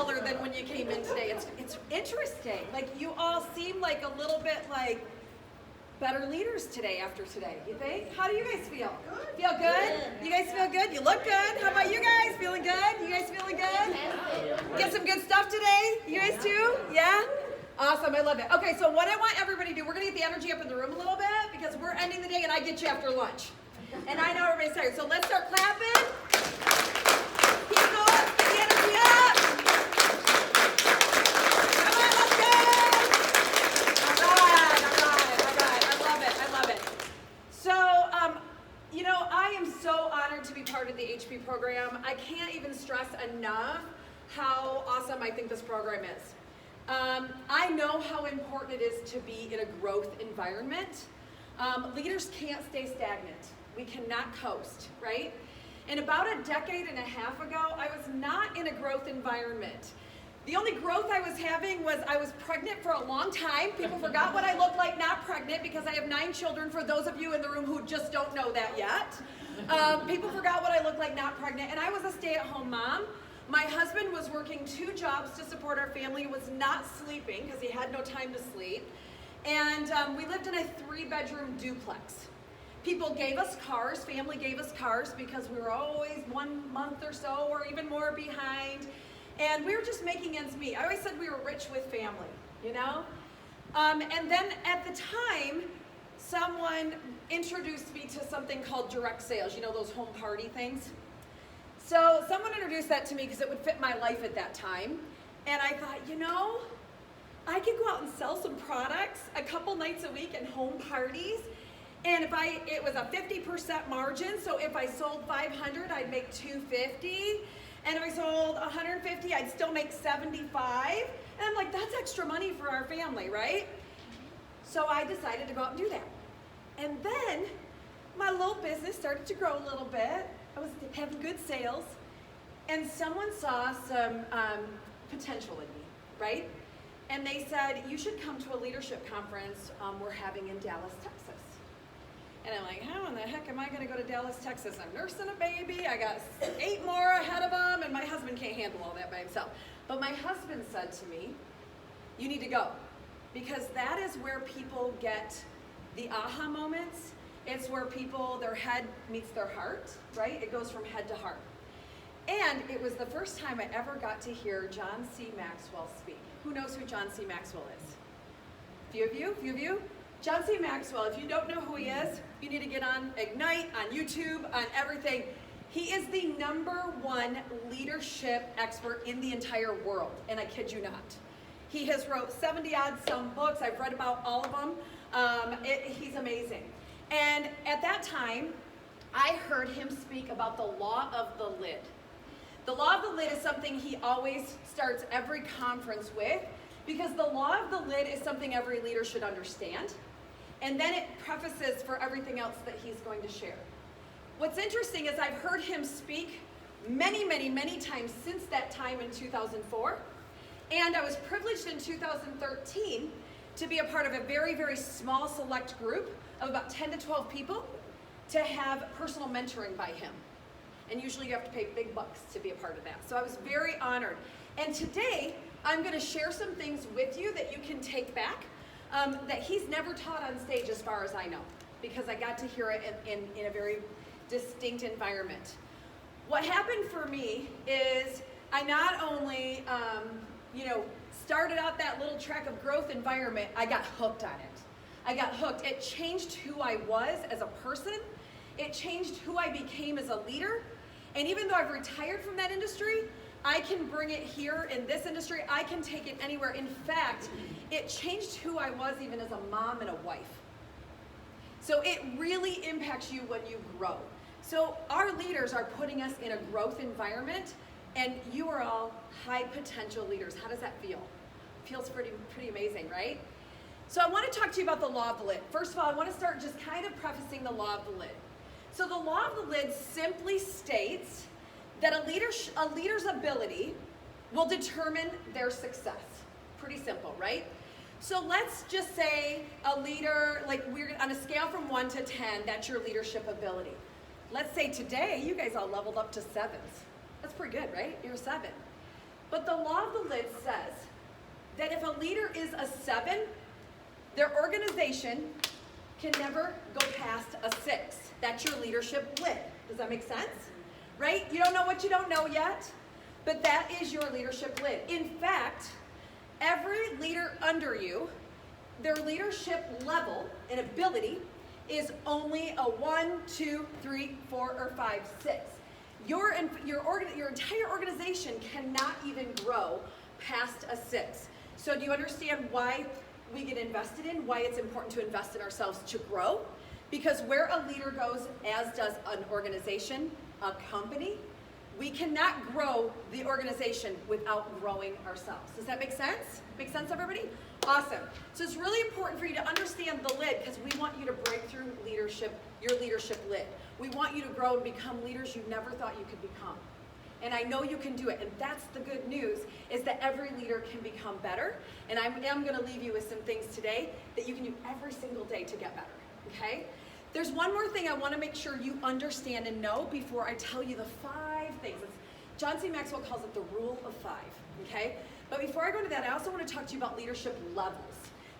taller than when you came in today. It's interesting. Like, you all seem like a little bit like better leaders today after today, you think? How do you guys feel? Good. Feel good? You guys feel good? You look good? How about you guys? Feeling good? You guys feeling good? Get some good stuff today? You guys too? Yeah? Awesome, I love it. Okay, so what I want everybody to do, we're going to get the energy up in the room a little bit because we're ending the day and I get you after lunch. And I know everybody's tired, so let's start clapping. Keep going, get the energy up. Come on, let's go. All right. I love it. So, I am so honored to be part of the HP program. I can't even stress enough how awesome I think this program is. I know how important it is to be in a growth environment. Leaders can't stay stagnant. We cannot coast, right? And about a decade and a half ago, I was not in a growth environment. The only growth I was having was I was pregnant for a long time. People forgot what I looked like not pregnant because I have 9 children, for those of you in the room who just don't know that yet. People forgot what I looked like not pregnant, and I was a stay-at-home mom. My husband was working 2 jobs to support our family, was not sleeping because he had no time to sleep. And we lived in a 3-bedroom duplex. People gave us cars, family gave us cars because we were always 1 month or so or even more behind. And we were just making ends meet. I always said we were rich with family, you know? And then at the time, someone introduced me to something called direct sales, you know, those home party things? So someone introduced that to me because it would fit my life at that time. And I thought, I could go out and sell some products a couple nights a week in home parties. And it was a 50% margin, so if I sold 500, I'd make 250. And if I sold 150, I'd still make 75. And I'm like, that's extra money for our family, right? So I decided to go out and do that. And then my little business started to grow a little bit. I was having good sales. And someone saw some potential in me, right? And they said, you should come to a leadership conference we're having in Dallas, Texas. And I'm like, how in the heck am I going to go to Dallas, Texas? I'm nursing a baby. I got 8 more ahead of them, and my husband can't handle all that by himself. But my husband said to me, you need to go, because that is where people get the aha moments. It's where their head meets their heart, right? It goes from head to heart. And it was the first time I ever got to hear John C. Maxwell speak. Who knows who John C. Maxwell is? Few of you? John C. Maxwell, if you don't know who he is, you need to get on Ignite, on YouTube, on everything. He is the ¡1 leadership expert in the entire world, and I kid you not. He has wrote 70-odd some books. I've read about all of them. He's amazing. And at that time, I heard him speak about the law of the lid. The law of the lid is something he always starts every conference with, because the law of the lid is something every leader should understand. And then it prefaces for everything else that he's going to share. What's interesting is I've heard him speak many, many, many times since that time in 2004. And I was privileged in 2013 to be a part of a very, very small select group of about 10 to 12 people to have personal mentoring by him. And usually you have to pay big bucks to be a part of that. So I was very honored. And today, I'm going to share some things with you that you can take back that he's never taught on stage as far as I know, because I got to hear it in a very distinct environment. What happened for me is I not only started out that little track of growth environment, I got hooked on it. I got hooked. It changed who I was as a person. It changed who I became as a leader. And even though I've retired from that industry, I can bring it here in this industry. I can take it anywhere. In fact, it changed who I was even as a mom and a wife. So it really impacts you when you grow. So our leaders are putting us in a growth environment, and you are all high potential leaders. How does that feel? Feels pretty amazing, right? So I want to talk to you about the law of the lid. First of all, I want to start just kind of prefacing the law of the lid. So the law of the lid simply states that a leader's ability will determine their success. Pretty simple, right? So let's just say a leader, like we're on a scale from 1 to 10, that's your leadership ability. Let's say today you guys all leveled up to 7s. That's pretty good, right? You're a 7. But the law of the lid says that if a leader is a 7, their organization can never go past a 6. That's your leadership lid. Does that make sense? Right? You don't know what you don't know yet, but that is your leadership lid. In fact, every leader under you, their leadership level and ability is only a 1, 2, 3, 4, or 5, 6. Your entire organization cannot even grow past a 6. So do you understand why we get invested in, why it's important to invest in ourselves to grow? Because where a leader goes, as does an organization, a company, we cannot grow the organization without growing ourselves. Does that make sense? Make sense, everybody? Awesome. So it's really important for you to understand the lid, because we want you to break through leadership, your leadership lid. We want you to grow and become leaders you never thought you could become. And I know you can do it. And that's the good news, is that every leader can become better. And I am going to leave you with some things today that you can do every single day to get better. Okay? There's one more thing I want to make sure you understand and know before I tell you the 5 things. John C. Maxwell calls it the rule of 5. Okay? But before I go into that, I also want to talk to you about leadership levels.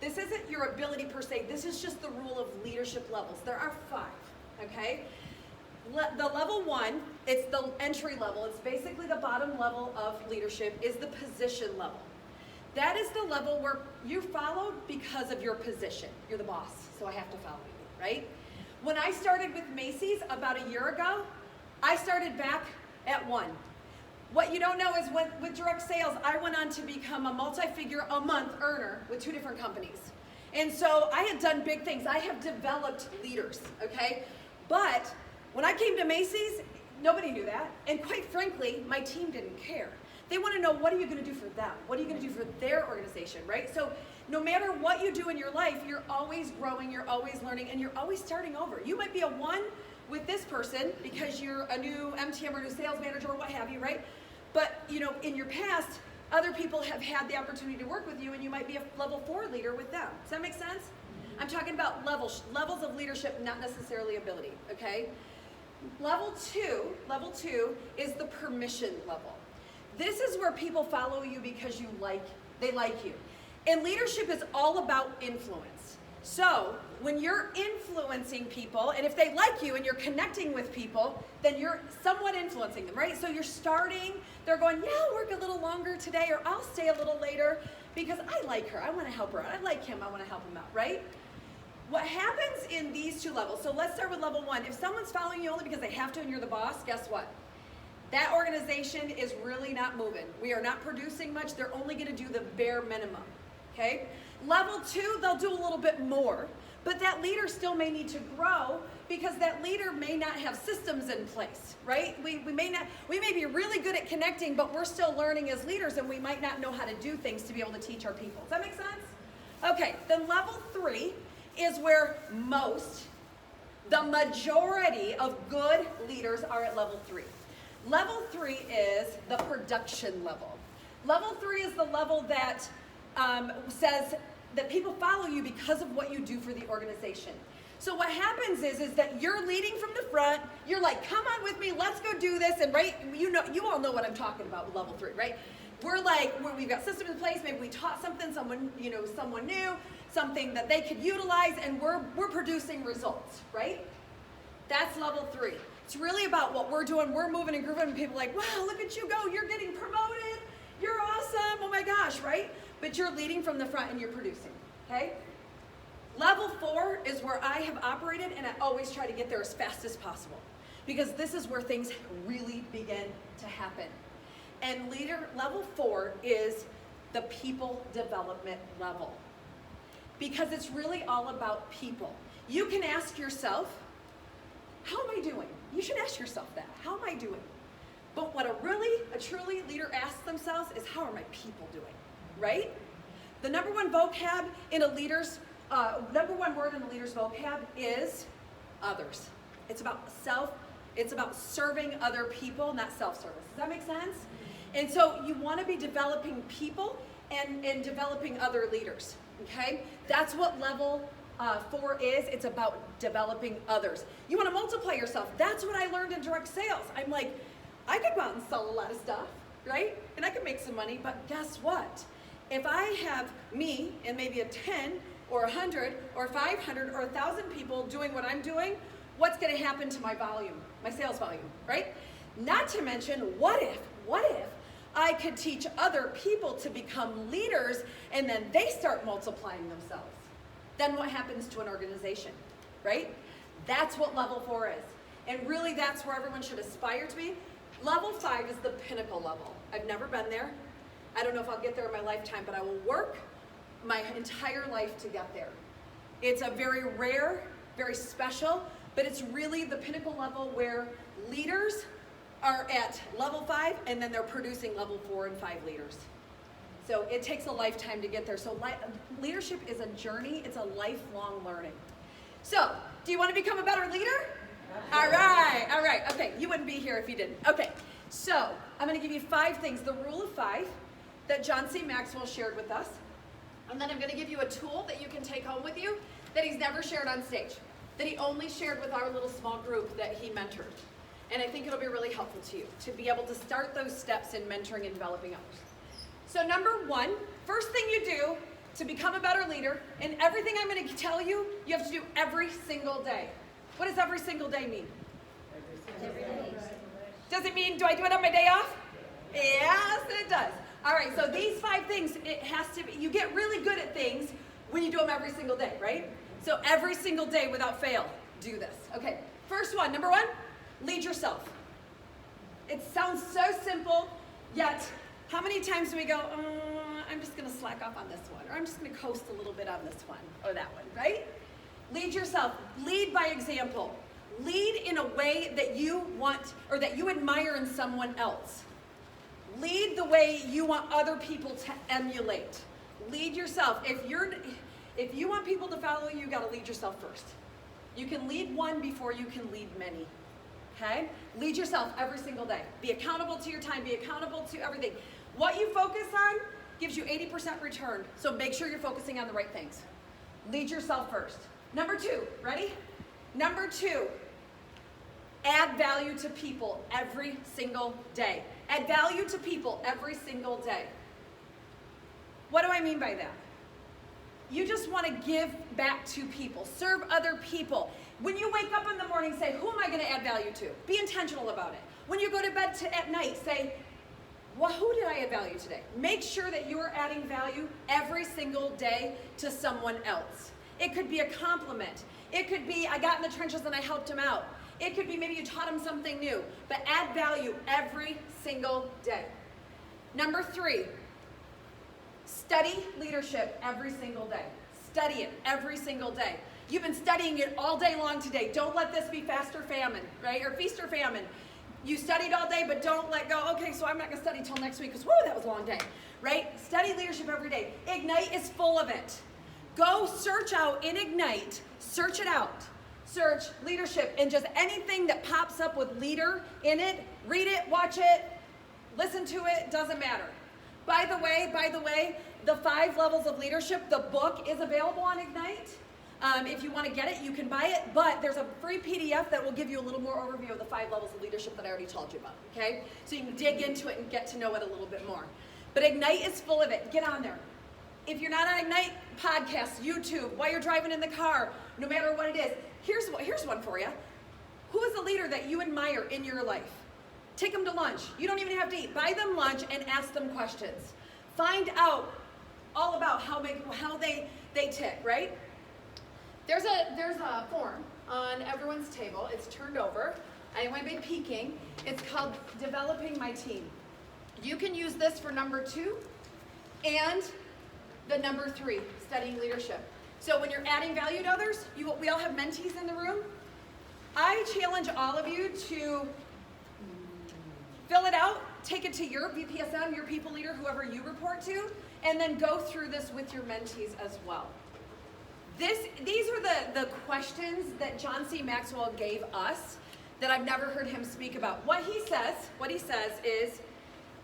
This isn't your ability per se. This is just the rule of leadership levels. There are 5. Okay? The level 1, it's the entry level. It's basically the bottom level of leadership, is the position level. That is the level where you follow because of your position. You're the boss, so I have to follow you, right? When I started with Macy's about a year ago, I started back at 1. What you don't know is with direct sales, I went on to become a multi-figure a month earner with 2 different companies. And so I had done big things. I have developed leaders, okay? But when I came to Macy's, nobody knew that. And quite frankly, my team didn't care. They want to know, what are you going to do for them? What are you going to do for their organization, right? So no matter what you do in your life, you're always growing, you're always learning, and you're always starting over. You might be a 1 with this person because you're a new MTM or new sales manager or what have you, right? But, you know, in your past, other people have had the opportunity to work with you, and you might be a level 4 leader with them. Does that make sense? I'm talking about levels of leadership, not necessarily ability, okay? Level two is the permission level. This is where people follow you because they like you. And leadership is all about influence. So when you're influencing people, and if they like you and you're connecting with people, then you're somewhat influencing them, right? So you're starting, they're going, yeah, I'll work a little longer today, or I'll stay a little later because I like her, I want to help her out. I like him, I want to help him out, right? What happens in these 2 levels, so let's start with level 1. If someone's following you only because they have to and you're the boss, guess what? That organization is really not moving. We are not producing much. They're only going to do the bare minimum, okay? Level 2, they'll do a little bit more, but that leader still may need to grow because that leader may not have systems in place, right? We may be really good at connecting, but we're still learning as leaders, and we might not know how to do things to be able to teach our people. Does that make sense? Okay, then level 3 is where the majority of good leaders are at level 3. Level 3 is the production level. Level 3 is the level that says that people follow you because of what you do for the organization. So what happens is that you're leading from the front, you're like, come on with me, let's go do this, and right, you all know what I'm talking about with level 3, right? We've got systems in place, maybe we taught someone new, something that they could utilize, and we're producing results, right? That's level 3. It's really about what we're doing. We're moving and grooving, and people are like, wow, look at you go. You're getting promoted. You're awesome. Oh my gosh, right? But you're leading from the front and you're producing, okay? Level 4 is where I have operated, and I always try to get there as fast as possible because this is where things really begin to happen. And level 4 is the people development level, because it's really all about people. You can ask yourself, how am I doing? You should ask yourself that. How am I doing? But what a truly leader asks themselves is, how are my people doing, right? The number one vocab in a leader's, number one word in a leader's vocab is others. It's about serving other people, not self-service. Does that make sense? And so you want to be developing people and developing other leaders, okay? That's what level 4 is. It's about developing others. You want to multiply yourself. That's what I learned in direct sales. I'm like, I could go out and sell a lot of stuff, right? And I can make some money, but guess what? If I have me and maybe a 10 or 100 or 500 or 1,000 people doing what I'm doing, what's going to happen to my volume, my sales volume, right? Not to mention, what if I could teach other people to become leaders and then they start multiplying themselves? Then what happens to an organization, right? That's what level 4 is. And really that's where everyone should aspire to be. Level 5 is the pinnacle level. I've never been there. I don't know if I'll get there in my lifetime, but I will work my entire life to get there. It's a very rare, very special, but it's really the pinnacle level where leaders are at level 5 and then they're producing level 4 and 5 leaders. So it takes a lifetime to get there. So leadership is a journey, it's a lifelong learning. So, do you want to become a better leader? All right, okay, you wouldn't be here if you didn't. Okay, so I'm going to give you 5 things, the rule of 5 that John C. Maxwell shared with us. And then I'm going to give you a tool that you can take home with you that he's never shared on stage, that he only shared with our little small group that he mentored. And I think it'll be really helpful to you to be able to start those steps in mentoring and developing others. So number 1, first thing you do to become a better leader, and everything I'm going to tell you, you have to do every single day. What does every single day mean? Every day. Does it mean, do I do it on my day off? Yes, it does. All right, so these 5 things, it has to be, you get really good at things when you do them every single day, right? So every single day without fail, do this. Okay, first one, number 1, lead yourself. It sounds so simple, yet how many times do we go, I'm just gonna slack off on this one, or I'm just gonna coast a little bit on this one, or that one, right? Lead yourself, lead by example. Lead in a way that you want, or that you admire in someone else. Lead the way you want other people to emulate. Lead yourself. If you want people to follow you, you got to lead yourself first. You can lead one before you can lead many. Okay? Lead yourself every single day. Be accountable to your time. Be accountable to everything. What you focus on gives you 80% return. So make sure you're focusing on the right things. Lead yourself first. Number 2, ready? Number 2, add value to people every single day. Add value to people every single day. What do I mean by that? You just want to give back to people, serve other people. When you wake up in the morning, say, who am I going to add value to? Be intentional about it. When you go to bed at night, say, well, who did I add value today? Make sure that you are adding value every single day to someone else. It could be a compliment. It could be, I got in the trenches and I helped him out. It could be maybe you taught him something new, but add value every single day. Number 3, study leadership every single day. Study it every single day. You've been studying it all day long today. Don't let this be fast or famine, right? Or feast or famine. You studied all day, but don't let go. Okay, so I'm not going to study till next week because, whoa, that was a long day, right? Study leadership every day. Ignite is full of it. Go search out in Ignite. Search it out. Search leadership and just anything that pops up with leader in it, read it, watch it, listen to it, doesn't matter. By the way, the 5 levels of leadership, the book is available on Ignite. If you want to get it, you can buy it, but there's a free PDF that will give you a little more overview of the 5 levels of leadership that I already told you about, okay? So you can dig into it and get to know it a little bit more. But Ignite is full of it. Get on there. If you're not on Ignite, podcasts, YouTube, while you're driving in the car, no matter what it is, here's one for you. Who is a leader that you admire in your life? Take them to lunch. You don't even have to eat. Buy them lunch and ask them questions. Find out all about how they tick, right? There's a form on everyone's table. It's turned over. Anyone may be peeking. It's called Developing My Team. You can use this for number 2 and the number 3, studying leadership. So when you're adding value to others, we all have mentees in the room. I challenge all of you to fill it out, take it to your VPSM, your people leader, whoever you report to, and then go through this with your mentees as well. These are the questions that John C. Maxwell gave us that I've never heard him speak about. What he says is,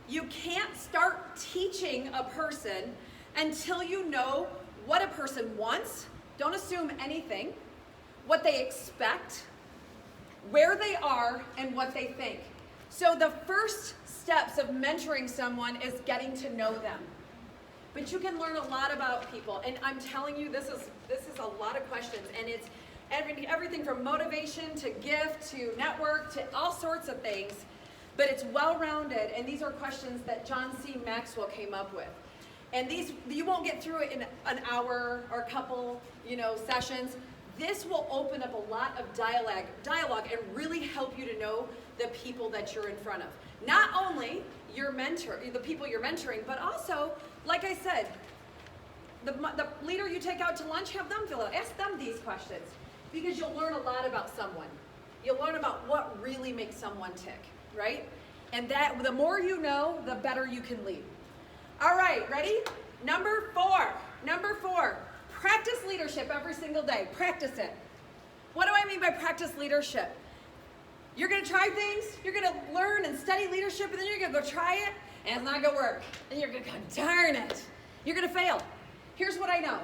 you can't start teaching a person until you know what a person wants, don't assume anything, what they expect, where they are, and what they think. So the first steps of mentoring someone is getting to know them. But you can learn a lot about people, and I'm telling you, this is a lot of questions, and it's everything from motivation to gift to network to all sorts of things, but it's well-rounded, and these are questions that John C. Maxwell came up with. And these, you won't get through it in an hour or a couple, sessions. This will open up a lot of dialogue and really help you to know the people that you're in front of. Not only the people you're mentoring, but also, like I said, the leader you take out to lunch, have them fill it out. Ask them these questions, because you'll learn a lot about someone. You'll learn about what really makes someone tick, right? And that the more you know, the better you can lead. All right, ready? Number four, practice leadership every single day. Practice it. What do I mean by practice leadership? You're going to try things, you're going to learn and study leadership, and then you're going to go try it, and it's not going to work. And you're going to go, darn it. You're going to fail. Here's what I know.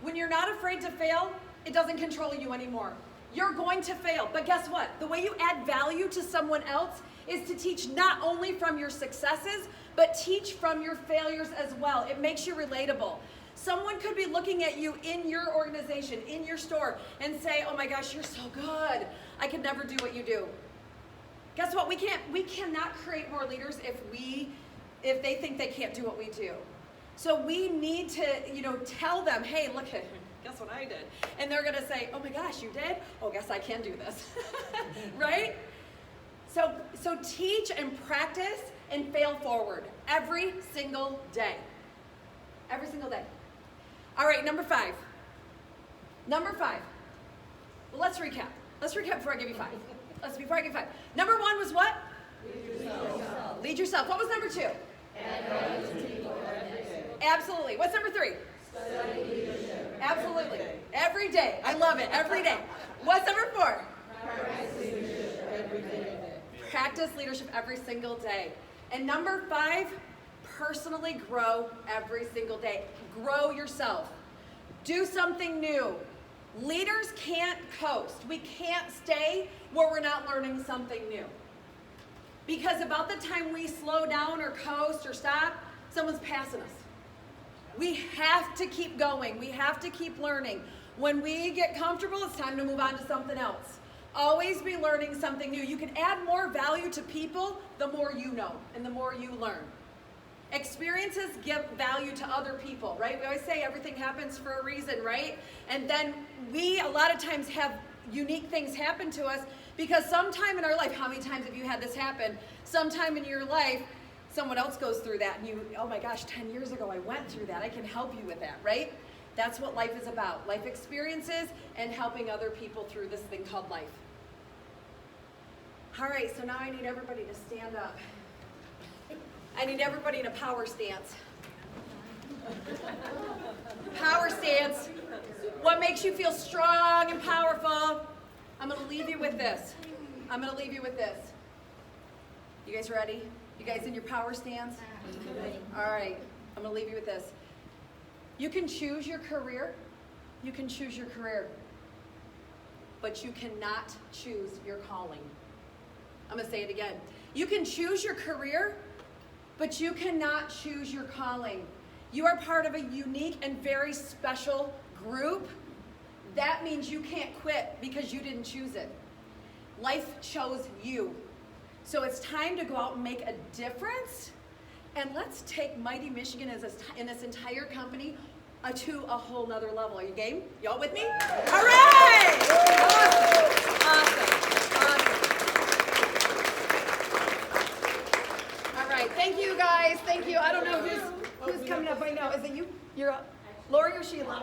When you're not afraid to fail, it doesn't control you anymore. You're going to fail, but guess what? The way you add value to someone else is to teach not only from your successes, but teach from your failures as well. It makes you relatable. Someone could be looking at you in your organization, in your store, and say, oh my gosh, you're so good. I could never do what you do. Guess what? We cannot create more leaders if they think they can't do what we do. So we need to, tell them, hey, look, guess what I did? And they're going to say, oh my gosh, you did? Oh, guess I can do this. Right? So teach and practice and fail forward every single day. Every single day. All right, number five. Well, let's recap. Before I give you five. Before I give you five. Number one was what? Lead yourself. What was number two? Absolutely. What's number three? Study leadership. Absolutely. Every day. I love it. Every day. What's number four? Practice leadership every day. Practice leadership every single day. And number five, personally grow every single day. Grow yourself. Do something new. Leaders can't coast. We can't stay where we're not learning something new. Because about the time we slow down or coast or stop, someone's passing us. We have to keep going. We have to keep learning. When we get comfortable, it's time to move on to something else. Always be learning something new. You can add more value to people the more you know and the more you learn. Experiences give value to other people, right? We always say everything happens for a reason, right? And then we, a lot of times, have unique things happen to us because sometime in our life, how many times have you had this happen? Sometime in your life, someone else goes through that and you, oh my gosh, 10 years ago I went through that. I can help you with that, right? That's what life is about. Life experiences and helping other people through this thing called life. All right, so now I need everybody to stand up. I need everybody in a power stance. Power stance. What makes you feel strong and powerful? I'm going to leave you with this. You guys ready? You guys in your power stance? All right, I'm going to leave you with this. You can choose your career. But you cannot choose your calling. I'm going to say it again. You can choose your career, but you cannot choose your calling. You are part of a unique and very special group. That means you can't quit because you didn't choose it. Life chose you. So it's time to go out and make a difference. And let's take Mighty Michigan in this entire company to a whole nother level. Are you game? Y'all with me? All right! Awesome. All right, thank you guys. Thank you. I don't know who's coming up right now. Is it you? You're up. Lori or Sheila?